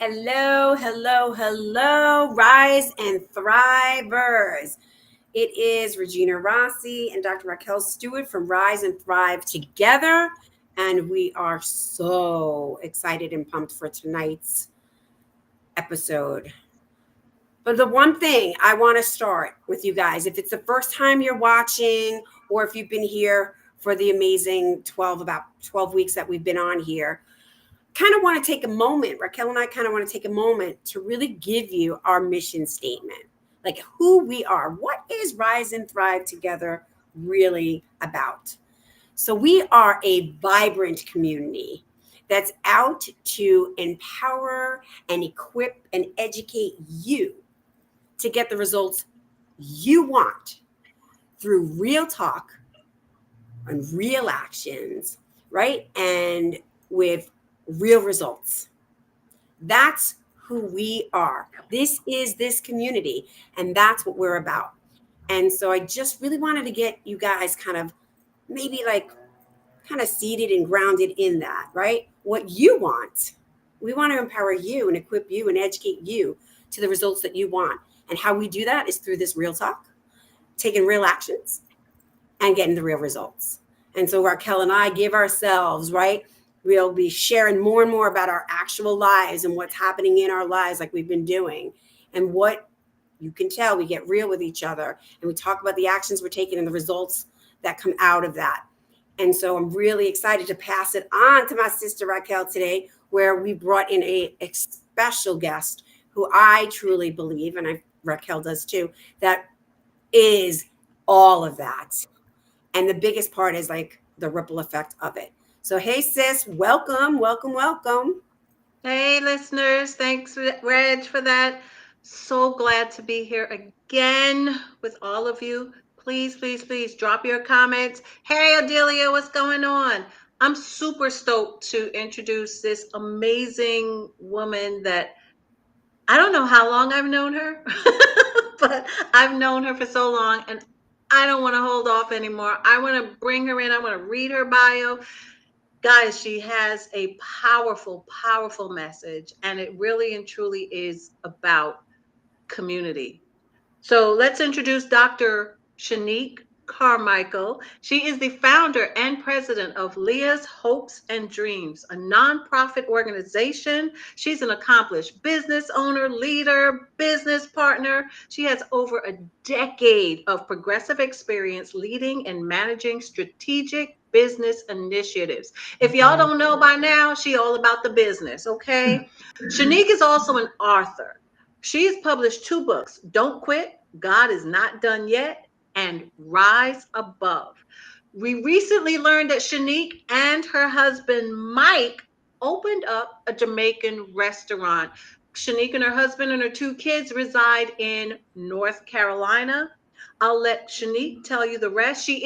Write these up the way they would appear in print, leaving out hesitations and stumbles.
Hello, hello, hello, Rise and Thrivers. It is Regina Rossi and Dr. Raquel Stuart from Rise and Thrive Together. And we are so excited and pumped for tonight's episode. But the one thing I want to start with you guys, if it's the first time you're watching, or if you've been here for the amazing about 12 weeks that we've been on here, kind of want to take a moment, Raquel and I kind of want to take a moment to really give you our mission statement, like who we are. What is Rise and Thrive Together really about? So we are a vibrant community that's out to empower and equip and educate you to get the results you want through real talk and real actions, right? And with real results. That's who we are. This is this community, and that's what we're about. And so I just really wanted to get you guys kind of maybe like kind of seated and grounded in that, right? What you want. We want to empower you and equip you and educate you to the results that you want. And how we do that is through this real talk, taking real actions, and getting the real results. And so Raquel and I give ourselves, right? We'll be sharing more and more about our actual lives and what's happening in our lives, like we've been doing. And what you can tell, we get real with each other and we talk about the actions we're taking and the results that come out of that. And so I'm really excited to pass it on to my sister Raquel today, where we brought in a special guest who I truly believe, and Raquel does too, that is all of that. And the biggest part is like the ripple effect of it. So, hey, sis, welcome, welcome, welcome. Hey, listeners. Thanks, Reg, for that. So glad to be here again with all of you. Please, please, please drop your comments. Hey, Adelia, what's going on? I'm super stoked to introduce this amazing woman that I don't know how long I've known her, but I've known her for so long and I don't want to hold off anymore. I want to bring her in. I want to read her bio. Guys, she has a powerful, powerful message, and it really and truly is about community. So let's introduce Dr. Shenique Carmichael. She is the founder and president of Leah's Hopes and Dreams, a nonprofit organization. She's an accomplished business owner, leader, business partner. She has over a decade of progressive experience leading and managing strategic business initiatives. If y'all don't know by now, she all about the business, okay? Shenique is also an author. She's published two books, Don't Quit, God is Not Done Yet, and Rise Above. We recently learned that Shenique and her husband Mike opened up a Jamaican restaurant. Shenique and her husband and her two kids reside in North Carolina. I'll let Shenique tell you the rest. She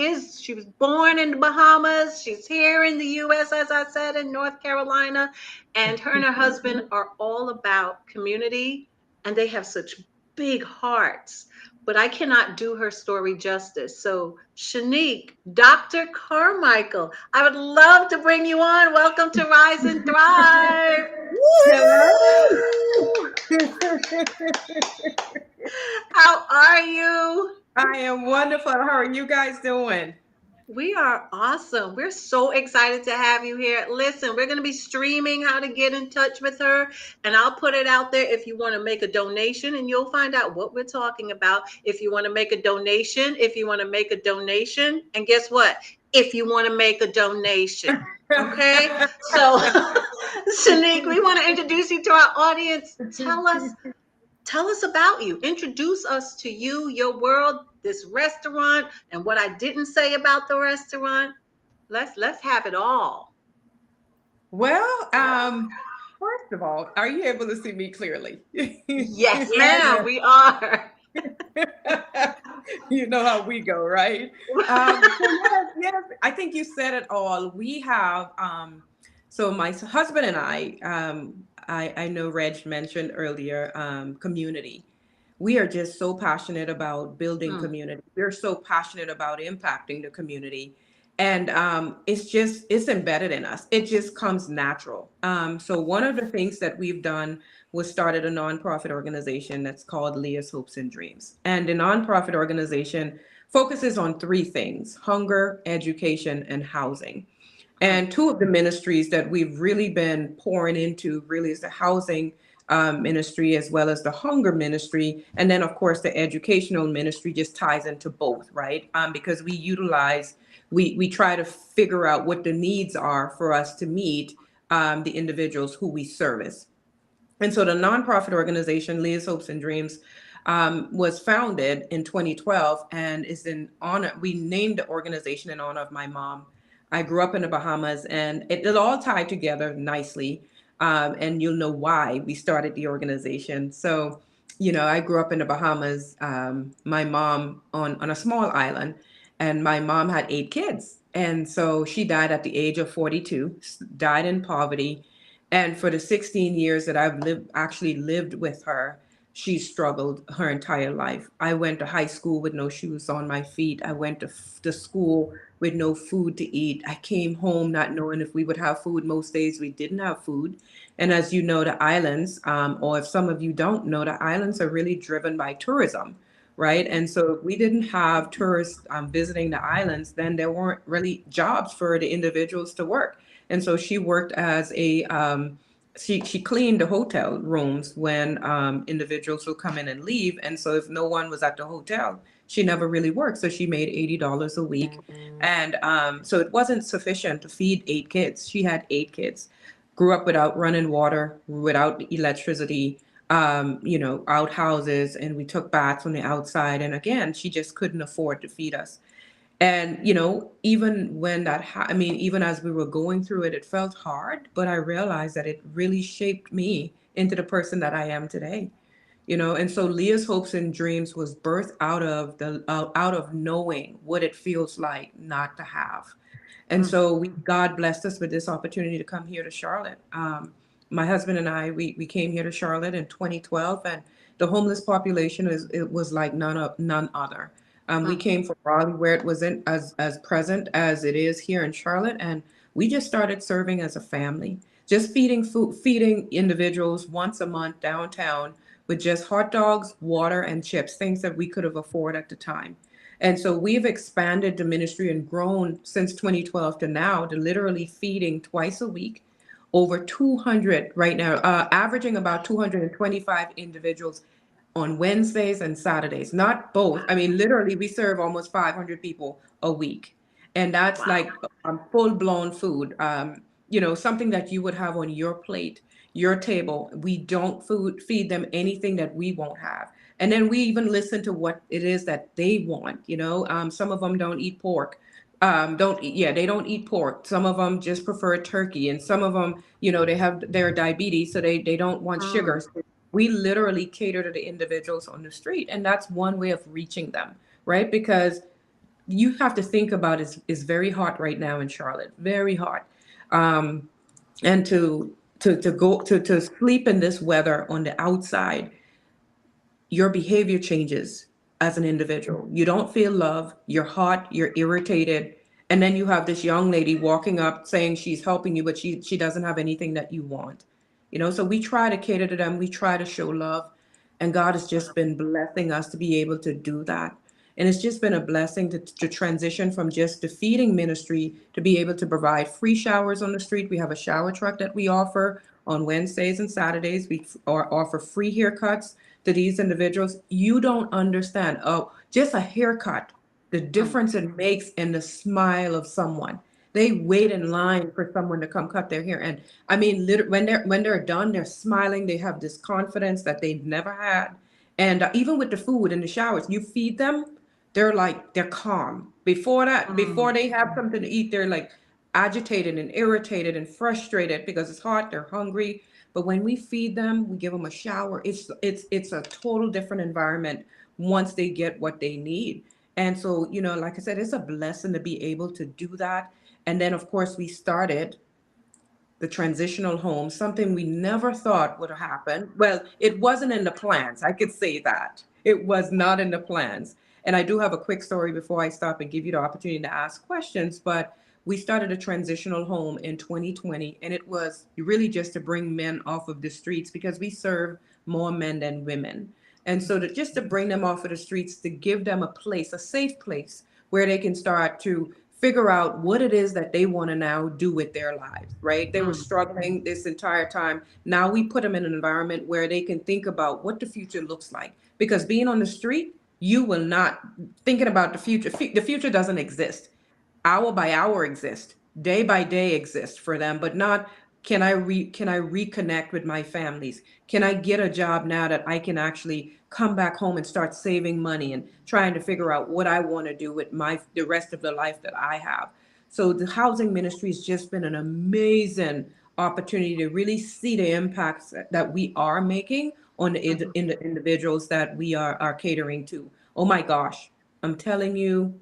was born in the Bahamas. She's here in the US, as I said, in North Carolina. And her and her husband are all about community, and they have such big hearts. But I cannot do her story justice. So, Shenique, Dr. Carmichael, I would love to bring you on. Welcome to Rise and Thrive. Hello. How are you? I am wonderful. How are you guys doing? We are awesome. We're so excited to have you here. Listen, we're going to be streaming how to get in touch with her, and I'll put it out there if you want to make a donation, and you'll find out what we're talking about. If you want to make a donation, and guess what? If you want to make a donation. Okay? So, Shanique, we want to introduce you to our audience. Tell us about you. Introduce us to you, your world, this restaurant, and what I didn't say about the restaurant. Let's have it all. Well, first of all, are you able to see me clearly? Yes, Yes. ma'am, we are. You know how we go, right? So yes, I think you said it all. We have so my husband and I know Reg mentioned earlier, community. We are just so passionate about building Mm, community. We're so passionate about impacting the community. And it's embedded in us. It just comes natural. So one of the things that we've done was started a nonprofit organization that's called Leah's Hopes and Dreams. And the nonprofit organization focuses on three things: hunger, education, and housing. And two of the ministries that we've really been pouring into really is the housing ministry as well as the hunger ministry. And then, of course, the educational ministry just ties into both, right? Because we try to figure out what the needs are for us to meet the individuals who we service. And so the nonprofit organization, Leah's Hopes and Dreams, was founded in 2012 and is in honor. We named the organization in honor of my mom. I grew up in the Bahamas, and it all tied together nicely. And you'll know why we started the organization. So, I grew up in the Bahamas. My mom on a small island, and my mom had 8 kids. And so she died at the age of 42, died in poverty. And for the 16 years that I've lived with her, she struggled her entire life. I went to high school with no shoes on my feet. I went to school with no food to eat. I came home not knowing if we would have food. Most days we didn't have food. And as you know, the islands, or if some of you don't know, the islands are really driven by tourism, right? And so if we didn't have tourists visiting the islands, then there weren't really jobs for the individuals to work. And so she worked as she cleaned the hotel rooms when individuals would come in and leave. And so if no one was at the hotel, she never really worked. So she made $80 a week. And so it wasn't sufficient to feed 8 kids. She had 8 kids, grew up without running water, without electricity, outhouses, and we took baths on the outside. And again, she just couldn't afford to feed us. And, even when even as we were going through it, it felt hard, but I realized that it really shaped me into the person that I am today. And so Leah's Hopes and Dreams was birthed out of knowing what it feels like not to have. And so God blessed us with this opportunity to come here to Charlotte. My husband and I, we came here to Charlotte in 2012, and the homeless population it was like none other. We came from Raleigh, where it wasn't as present as it is here in Charlotte, and we just started serving as a family, just feeding individuals once a month downtown with just hot dogs, water, and chips, things that we could have afforded at the time. And so we've expanded the ministry and grown since 2012 to now to literally feeding twice a week, over 200 right now, averaging about 225 individuals on Wednesdays and Saturdays. Not both. I mean, literally, we serve almost 500 people a week. And that's like full blown food, something that you would have on your plate, your table. We don't feed them anything that we won't have. And then we even listen to what it is that they want. Some of them don't eat pork. They don't eat pork. Some of them just prefer turkey, and some of them, they have their diabetes, so they don't want sugar. So we literally cater to the individuals on the street, and that's one way of reaching them, right? Because you have to think about it's very hot right now in Charlotte, very hot, and to sleep in this weather on the outside, your behavior changes as an individual. You don't feel love, you're hot, you're irritated. And then you have this young lady walking up saying she's helping you, but she doesn't have anything that you want. So we try to cater to them, we try to show love. And God has just been blessing us to be able to do that. And it's just been a blessing to transition from just the feeding ministry to be able to provide free showers on the street. We have a shower truck that we offer on Wednesdays and Saturdays. We offer free haircuts to these individuals. You don't understand. Oh, just a haircut, the difference it makes in the smile of someone. They wait in line for someone to come cut their hair. And I mean, when they're done, they're smiling. They have this confidence that they've never had. And even with the food in the showers, you feed them, they're calm. Before they have something to eat, they're like agitated and irritated and frustrated because it's hot, they're hungry. But when we feed them, we give them a shower. It's a total different environment once they get what they need. And so, like I said, it's a blessing to be able to do that. And then, of course, we started the transitional home, something we never thought would happen. Well, it wasn't in the plans. I could say that. It was not in the plans. And I do have a quick story before I stop and give you the opportunity to ask questions. But we started a transitional home in 2020, and it was really just to bring men off of the streets because we serve more men than women. And so just to bring them off of the streets, to give them a place, a safe place where they can start to figure out what it is that they want to now do with their lives, right? They were Mm. struggling this entire time. Now we put them in an environment where they can think about what the future looks like. Because being on the street, you will not thinking about the future. The future doesn't exist. Hour by hour exist, day by day exist for them, but not can I reconnect with my families? Can I get a job now that I can actually come back home and start saving money and trying to figure out what I want to do with the rest of the life that I have? So the housing ministry has just been an amazing opportunity to really see the impacts that we are making on in the individuals that we are catering to. Oh my gosh, I'm telling you,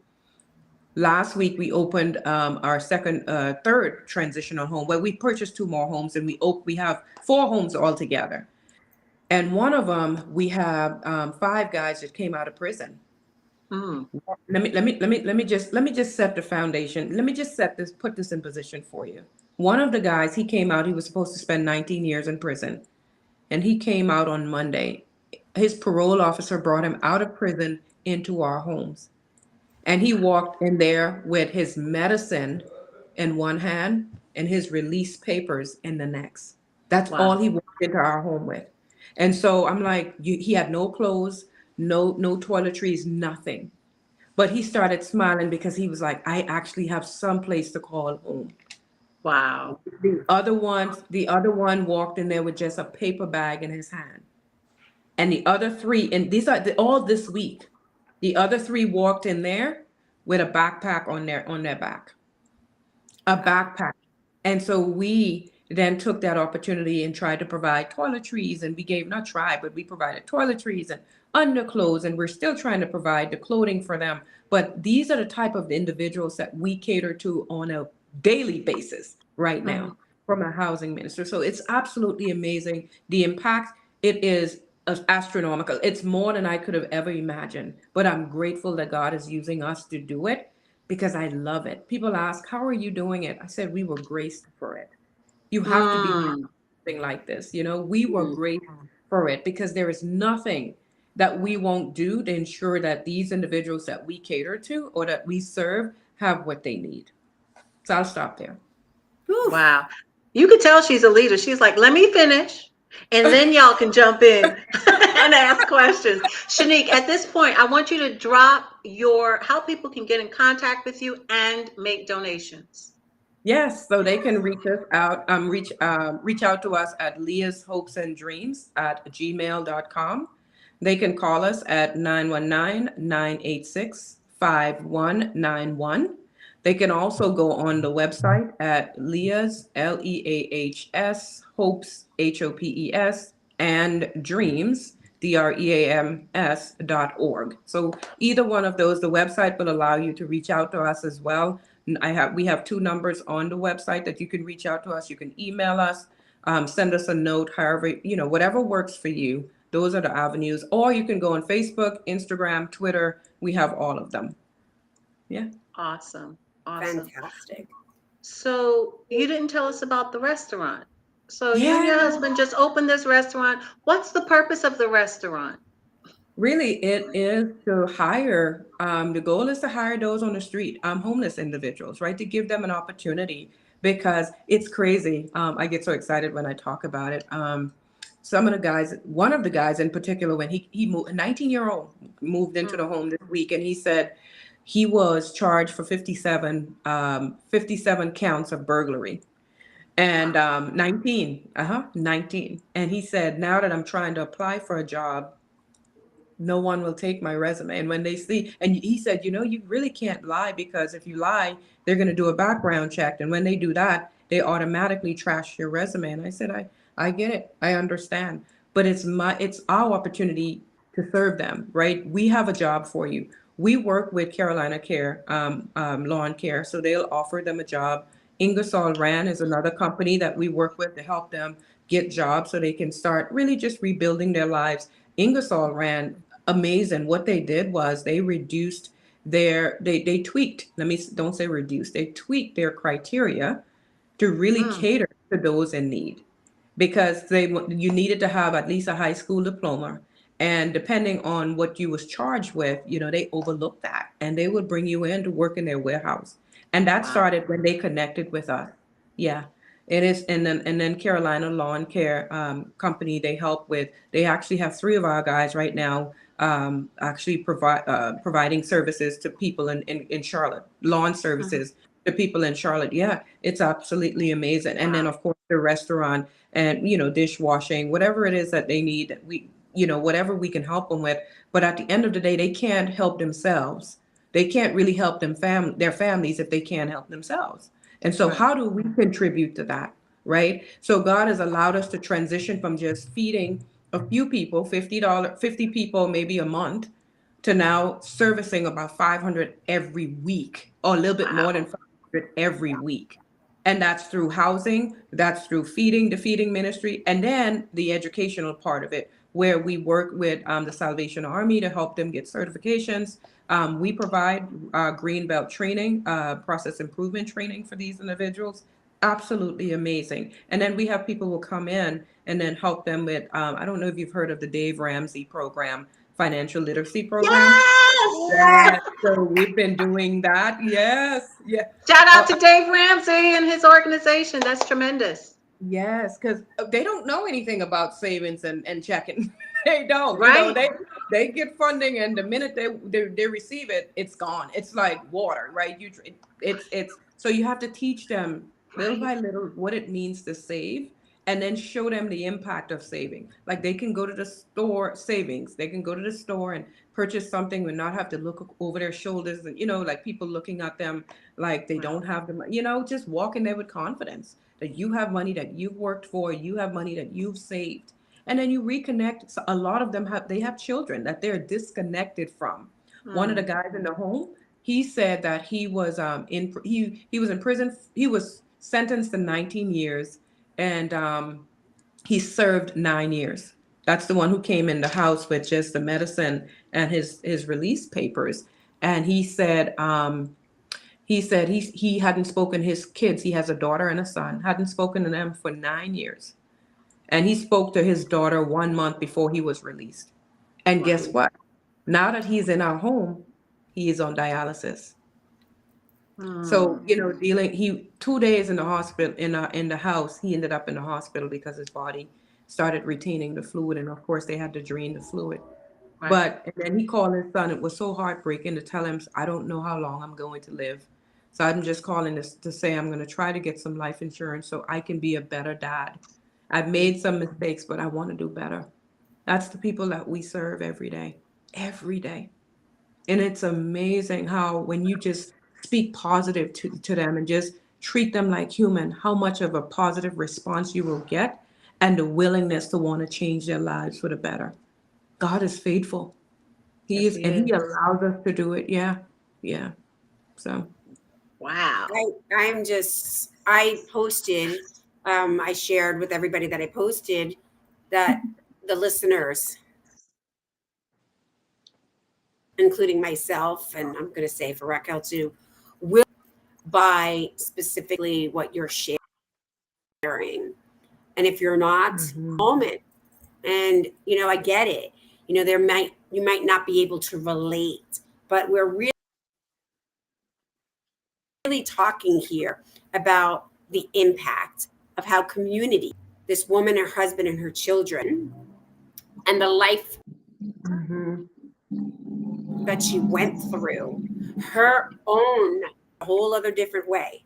last week we opened our third transitional home. Well, we purchased two more homes, and we have four homes altogether. And one of them we have five guys that came out of prison. Mm. Let me just set the foundation. Let me just put this in position for you. One of the guys, he came out. He was supposed to spend 19 years in prison, and he came out on Monday. His parole officer brought him out of prison into our homes. And he walked in there with his medicine in one hand and his release papers in the next. That's all Wow. he walked into our home with. And so I'm like, he had no clothes, no toiletries, nothing. But he started smiling because he was like, I actually have some place to call home. Wow. The other one walked in there with just a paper bag in his hand. And the other three, and these are all this week. The other three walked in there with a backpack on their back, a backpack. And so we then took that opportunity and tried to provide toiletries, and we gave not try, but we provided toiletries and underclothes, and we're still trying to provide the clothing for them. But these are the type of individuals that we cater to on a daily basis right now Mm. from a housing minister. So it's absolutely amazing. The impact, it is astronomical. It's more than I could have ever imagined. But I'm grateful that God is using us to do it because I love it. People ask, how are you doing it? I said, we were graced for it. You have to be Mm. something like this. We were Mm. graced for it because there is nothing that we won't do to ensure that these individuals that we cater to or that we serve have what they need. So I'll stop there. Oof. Wow. You could tell she's a leader. She's like, let me finish, and then y'all can jump in and ask questions. Shenique, at this point, I want you to drop how people can get in contact with you and make donations. Yes, so they can reach us out, reach out to us at Leah's Hopes and Dreams at gmail.com. They can call us at 919-986-5191. They can also go on the website at Leah's, Leahs, Hopes, Hopes, and Dreams, DREAMS.org. So either one of those, the website will allow you to reach out to us as well. We have two numbers on the website that you can reach out to us. You can email us, send us a note, however, whatever works for you. Those are the avenues. Or you can go on Facebook, Instagram, Twitter. We have all of them. Yeah. Awesome. Awesome. Fantastic. So you didn't tell us about the restaurant. So you and Yeah. your husband just opened this restaurant. What's the purpose of the restaurant? Really, it is to hire, the goal is to hire those on the street, homeless individuals, right? To give them an opportunity because it's crazy. I get so excited when I talk about it. Some of the guys, one of the guys in particular, when he moved, a 19-year-old moved into the Mm. home this week, and he said he was charged for 57 counts of burglary and 19. And he said, now that I'm trying to apply for a job, no one will take my resume. And when they see, and he said, you really can't lie because if you lie, they're going to do a background check. And when they do that, they automatically trash your resume. And I said, I get it. I understand. But it's our opportunity to serve them, right? We have a job for you. We work with Carolina Care, Lawn Care, so they'll offer them a job. Ingersoll Rand is another company that we work with to help them get jobs so they can start really just rebuilding their lives. Ingersoll Rand amazing. What they did was they reduced they tweaked, let me don't say reduced, they tweaked their criteria to really Mm, cater to those in need, because you needed to have at least a high school diploma, and depending on what you was charged with, they overlooked that and they would bring you in to work in their warehouse. And that wow. started when they connected with us. Yeah, it is. And then Carolina Lawn Care company, they actually have three of our guys right now, actually providing services to people in Charlotte, lawn Mhm. services to people in Charlotte. Yeah, it's absolutely amazing. And then Wow. of course the restaurant, and dishwashing, whatever it is that they need, whatever we can help them with. But at the end of the day, they can't help themselves. They can't really help their families if they can't help themselves. And so Right. how do we contribute to that? Right? So God has allowed us to transition from just feeding a few people, $50, 50 people maybe a month, to now servicing about 500 every week, or a little bit more than Wow. 500 every week. And that's through housing, that's through the feeding ministry, and then the educational part of it, where we work with the Salvation Army to help them get certifications. We provide green belt training, process improvement training for these individuals. Absolutely amazing. And then we have people who come in and then help them with, I don't know if you've heard of the Dave Ramsey program, financial literacy program. Yes. Yes, so we've been doing that. Yes, yeah. Shout out Oh, to Dave Ramsey and his organization. That's tremendous. yes, because they don't know anything about savings and checking. They don't. Right. They get funding, and the minute they receive it, it's gone. It's like water, right? It's so you have to teach them little Right. by little what it means to save, and then show them the impact of saving. Like they can go to the store savings. They can go to the store and purchase something and not have to look over their shoulders, and like people looking at them like they Wow. don't have the money. Just walk in there with confidence that you have money that you've worked for, you have money that you've saved. And then you reconnect. So a lot of them have children that they're disconnected from. One of the Mm, guys in the home, he said that he was in prison. He was sentenced to 19 years, and he served 9 years. That's the one who came in the house with just the medicine and his release papers. And he said he hadn't spoken to his kids. He has a daughter and a son. Hadn't spoken to them for 9 years, and he spoke to his daughter 1 month before he was released. And guess wow. what? Now that he's in our home, he is on dialysis. So, Mm, dealing he 2 days in the hospital, in the house, he ended up in the hospital because his body started retaining the fluid, and of course they had to drain the fluid. right. But and then he called his son. It was so heartbreaking to tell him, I don't know how long I'm going to live. So I'm just calling this to say I'm going to try to get some life insurance so I can be a better dad. I've made some mistakes, but I want to do better. That's the people that we serve every day, every day. And it's amazing how when you just speak positive to them and just treat them like human, how much of a positive response you will get, and the willingness to want to change their lives for the better. God is faithful. He Yes, is, he and he is. allows us to do it. Yeah. Yeah. So, Wow. I posted, I shared with everybody that I posted that the listeners, including myself, and I'm going to say for Raquel too, will by specifically what you're sharing. And if you're not, mhm. moment. And I get it. You might not be able to relate, but we're really talking here about the impact of how community, this woman, her husband, and her children, and the life Mhm. that she went through, her own whole other different way,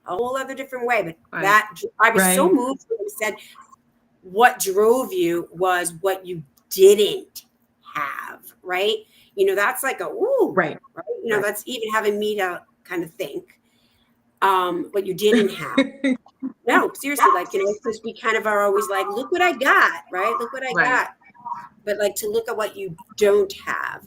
a whole other different way. But Right. that I was so Right. moved when you said what drove you was what you didn't have, right? That's like a ooh, Right. right? Right. That's even having me to kind of think what you didn't have. No, seriously, like, because we kind of are always like, look what I got, right? Look what I Right. got. But like to look at what you don't have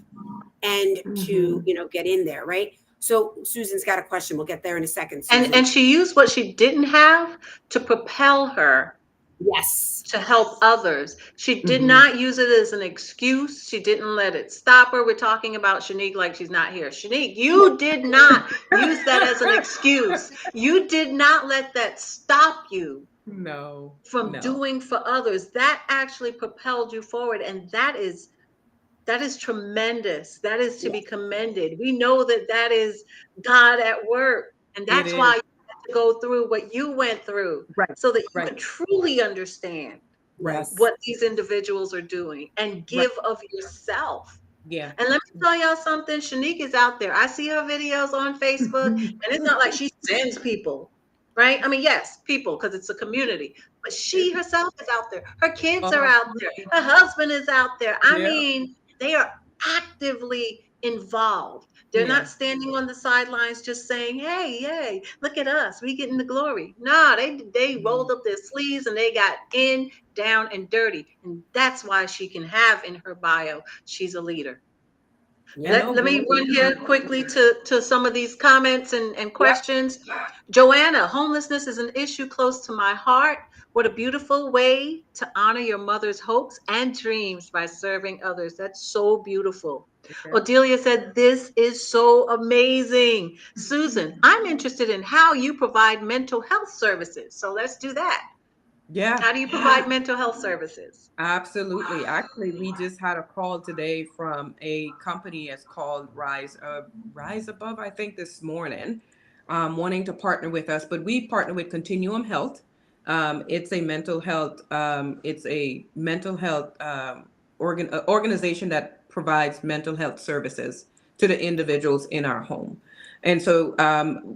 and to, Mhm. get in there, right? So Susan's got a question. We'll get there in a second, And Susan. she used what she didn't have to propel her Yes. to help others. She did Mhm. not use it as an excuse. She didn't let it stop her. We're talking about Shenique like she's not here. Shenique, you did not use that as an excuse. You did not let that stop you No, from no. doing for others. That actually propelled you forward. And that is tremendous. That is to Yeah. be commended. We know that that is God at work. And It that's why is. you had to go through what you went through Right, so that you right, could truly understand right, Yes. what these individuals are doing and right. give of yourself. Yeah. And let me tell y'all something, Shenique is out there. I see her videos on Facebook, and it's not like she sends people, right? I mean, yes, people, because it's a community, but she herself is out there. Her kids are Oh, out there. Her husband is out there. I yeah, mean, they are actively involved. They're yeah. not standing on the sidelines just saying, hey, yay, look at us, we getting the glory. No, they rolled up their sleeves and they got in, down, and dirty. And that's why she can have in her bio, she's a leader. Yeah. No, Let me very run true. here quickly to some of these comments and Yep. questions. Joanna, homelessness is an issue close to my heart. What a beautiful way to honor your mother's hopes and dreams by serving others. That's so beautiful. Yeah. Odelia said, this is so amazing. Susan, I'm interested in how you provide mental health services. So let's do that. Yeah. How do you provide mental health services? Absolutely. Actually, we just had a call today from a company. It's called Rise Above, I think, this morning, wanting to partner with us. But we partner with Continuum Health. It's a mental health. It's a mental health organization that provides mental health services to the individuals in our home. And so,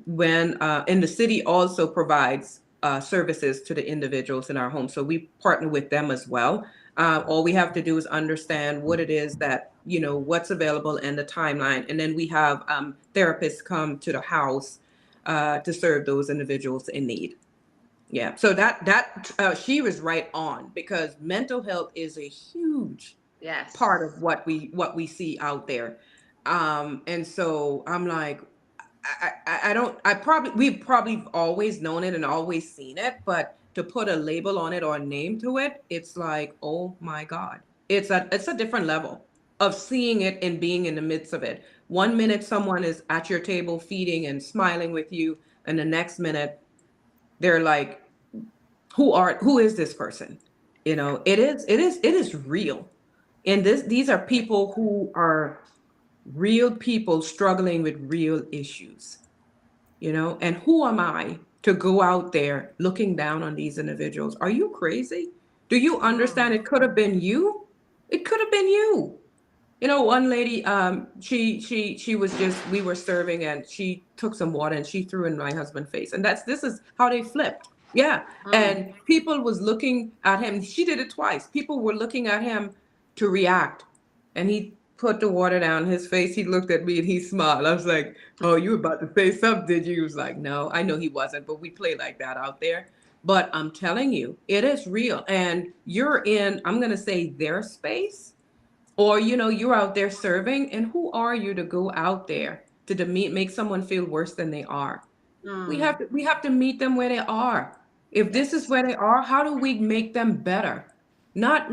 when and the city also provides services to the individuals in our home. So we partner with them as well. All we have to do is understand what it is that, what's available and the timeline. And then we have therapists come to the house to serve those individuals in need. Yeah. So she was right on, because mental health is a huge Yes. part of what we see out there. And so I'm like, I don't, we've probably always known it and always seen it, but to put a label on it or a name to it, it's like, oh my God, it's a different level of seeing it and being in the midst of it. One minute someone is at your table feeding and smiling with you, and the next minute they're like, who is this person? It is real. And these are people who are real people struggling with real issues. And who am I to go out there looking down on these individuals? Are you crazy? Do you understand it could have been you? It could have been you. One lady, she was just, we were serving, and she took some water and she threw in my husband's face. And this is how they flipped. Yeah. Mm. And people was looking at him. She did it twice. People were looking at him to react. And he put the water down his face. He looked at me and he smiled. I was like, oh, you were about to say something, did you? He was like, no, I know he wasn't, but we play like that out there. But I'm telling you, it is real. And you're in, I'm going to say, their space, or you're out there serving, and who are you to go out there to make someone feel worse than they are? we Mm. have to we have to meet them where they are. If this is Yes. where they are, how do we make them better? Not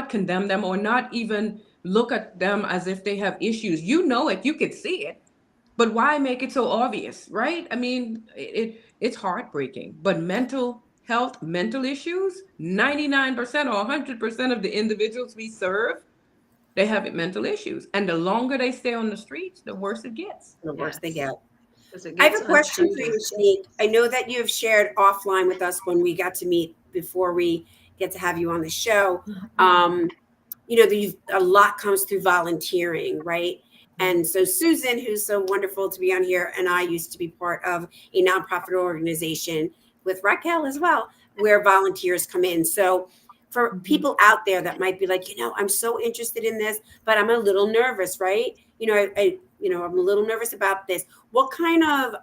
condemn them, or not even look at them as if they have issues. It, you could see it, but why make it so obvious, right? I mean, it's heartbreaking. But mental health, mental issues, 99% or 100% of the individuals we serve, they have mental issues. And the longer they stay on the streets, the worse it gets. The worse they Yes. get. Because it I have gets a question for untreated. you, Shanique. I know that you've shared offline with us when we got to meet before we get to have you on the show. A lot comes through volunteering, right? And so Susan, who's so wonderful to be on here, and I used to be part of a nonprofit organization with Raquel as well, where volunteers come in. So for people out there that might be like, I'm so interested in this, but I'm a little nervous, right? I'm a little nervous about this. What kind of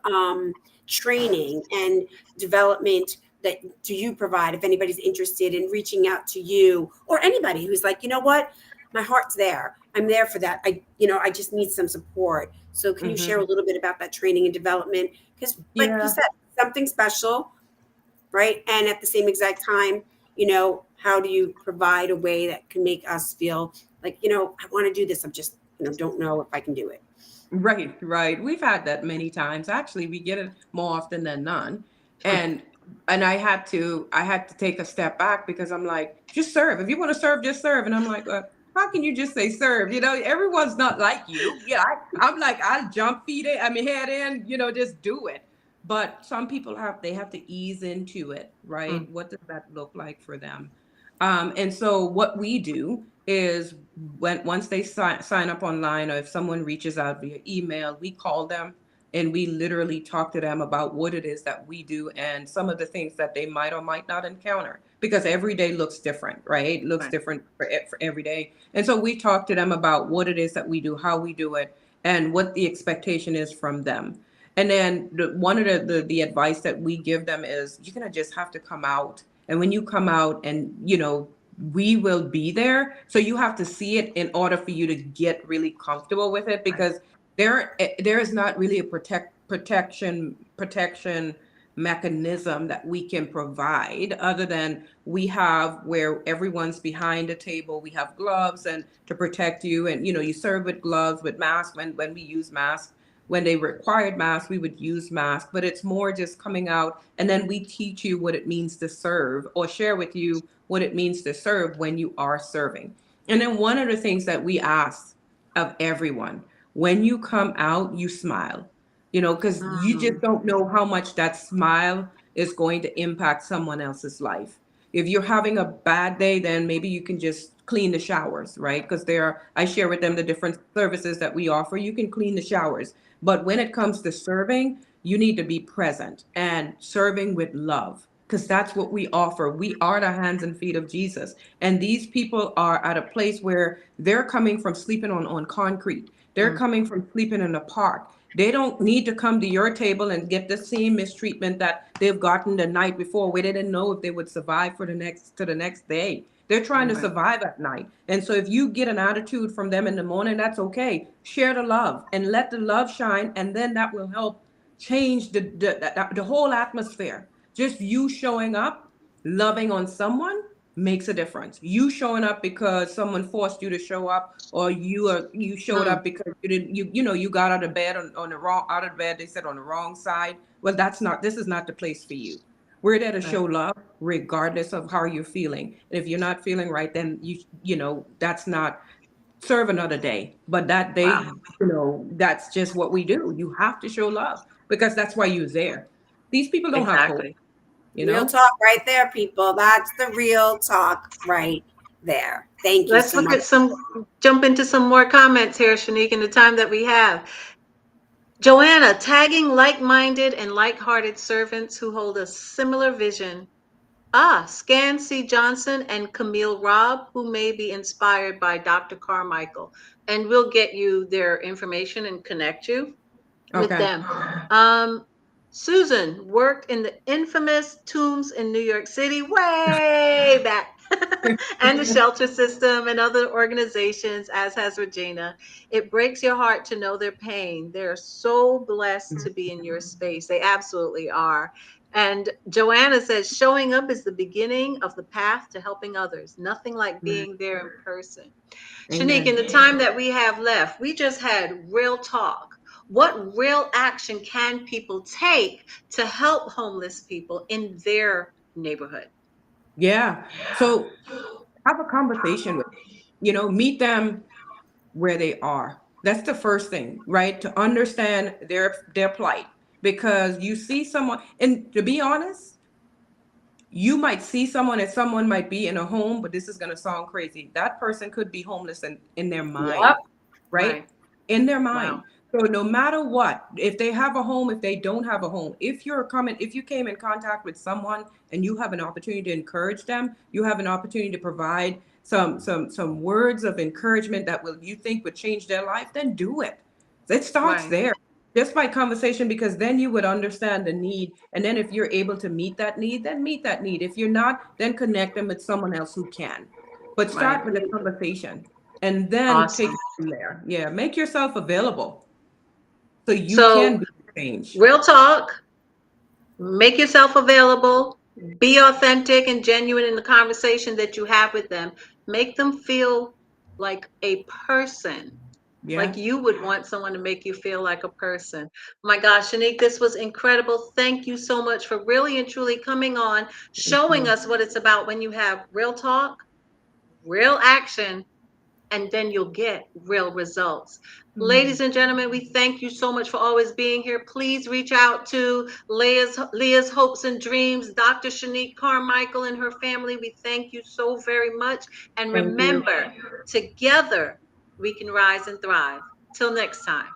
training and development that do you provide if anybody's interested in reaching out to you, or anybody who's like, what, my heart's there, I'm there for that, I just need some support? So can you share a Hmm. little bit about that training and development? Because like you Yeah. said, something special, right? And at the same exact time, how do you provide a way that can make us feel like, I want to do this. I'm just, don't know if I can do it. Right, right. We've had that many times. Actually, we get it more often than none. And I had to take a step back because I'm like, just serve. If you want to serve, just serve. And I'm like, how can you just say serve? Everyone's not like you. Yeah, I'm like, I'll jump feet in, head in, just do it. But some people they have to ease into it, right? Mm. What does that look like for them? And so what we do is once they sign up online, or if someone reaches out via email, we call them and we literally talk to them about what it is that we do and some of the things that they might or might not encounter, because every day looks different, right? It looks Right. different for every day. And so we talk to them about what it is that we do, how we do it, and what the expectation is from them. And then one of the advice that we give them is, you're going to just have to come out. And when you come out, and we will be there. So you have to see it in order for you to get really comfortable with it, because there is not really a protection mechanism that we can provide, other than we have where everyone's behind a table. We have gloves and to protect you, and you serve with gloves, with masks when we use masks. When they required masks, we would use masks, but it's more just coming out, and then we teach you what it means to serve, or share with you what it means to serve when you are serving. And then one of the things that we ask of everyone, when you come out, you smile, because you just Mm. don't know how much that smile is going to impact someone else's life. If you're having a bad day, then maybe you can just clean the showers, right? Because I share with them the different services that we offer. You can clean the showers. But when it comes to serving, you need to be present and serving with love, because that's what we offer. We are the hands and feet of Jesus. And these people are at a place where they're coming from sleeping on concrete. They're Mm. coming from sleeping in a park. They don't need to come to your table and get the same mistreatment that they've gotten the night before, where they didn't know if they would survive for the next day. They're trying to Right. survive at night. And so if you get an attitude from them in the morning, that's okay. Share the love and let the love shine, and then that will help change the whole atmosphere. Just you showing up, loving on someone makes a difference. You showing up because someone forced you to show up, or you showed Mm. up because you didn't you got out of bed on the wrong out of bed, they said, on the wrong side. Well, this is not the place for you. We're there to Right. show love regardless of how you're feeling. And if you're not feeling right, then that's not, serve another day. But that Wow. day, that's just what we do. You have to show love, because that's why you're there. These people don't have hope, Exactly. you Real know? talk right there, people. That's the real talk right there. Thank you Let's so look much. at jump into some more comments here, Shenique, in the time that we have. Joanna, tagging like-minded and like-hearted servants who hold a similar vision. Scan C. Johnson and Camille Robb, who may be inspired by Dr. Carmichael. And we'll get you their information and connect you with Okay. them. Um, Susan worked in the infamous tombs in New York City way back, and the shelter system and other organizations, as has Regina. It breaks your heart to know their pain. They're so blessed to be in your space. They absolutely are. And Joanna says, showing up is the beginning of the path to helping others. Nothing like being there in person. Shenique, in Amen. the time that we have left, we just had real talk. What real action can people take to help homeless people in their neighborhood? Yeah. So have a conversation with, meet them where they are. That's the first thing, right? To understand their plight. Because you see someone, and to be honest, you might see someone, and someone might be in a home, but this is going to sound crazy. That person could be homeless in their Yep. mind, right? Right. In their mind. Wow. So no matter what, if they have a home, if they don't have a home, if you came in contact with someone and you have an opportunity to encourage them, you have an opportunity to provide some words of encouragement that you think would change their life, then do it. It starts Right. there, just by conversation, because then you would understand the need. And then if you're able to meet that need, then meet that need. If you're not, then connect them with someone else who can. But Right. start with a conversation and then take Awesome. it from there. Yeah, make yourself available so you can So, be the change. real talk, make yourself available, Be authentic and genuine in the conversation that you have with them. Make them feel like a person. Yeah. Like you would want someone to make you feel like a person. Oh my gosh, Shenique, this was incredible. Thank you so much for really and truly coming on, showing us what it's about when you have real talk, real action, and then you'll get real results. Ladies and gentlemen, we thank you so much for always being here. Please reach out to Leah's Hopes and Dreams, Dr. Shenique Carmichael and her family. We thank you so very much. And Thank you. remember, together we can rise and thrive. Till next time.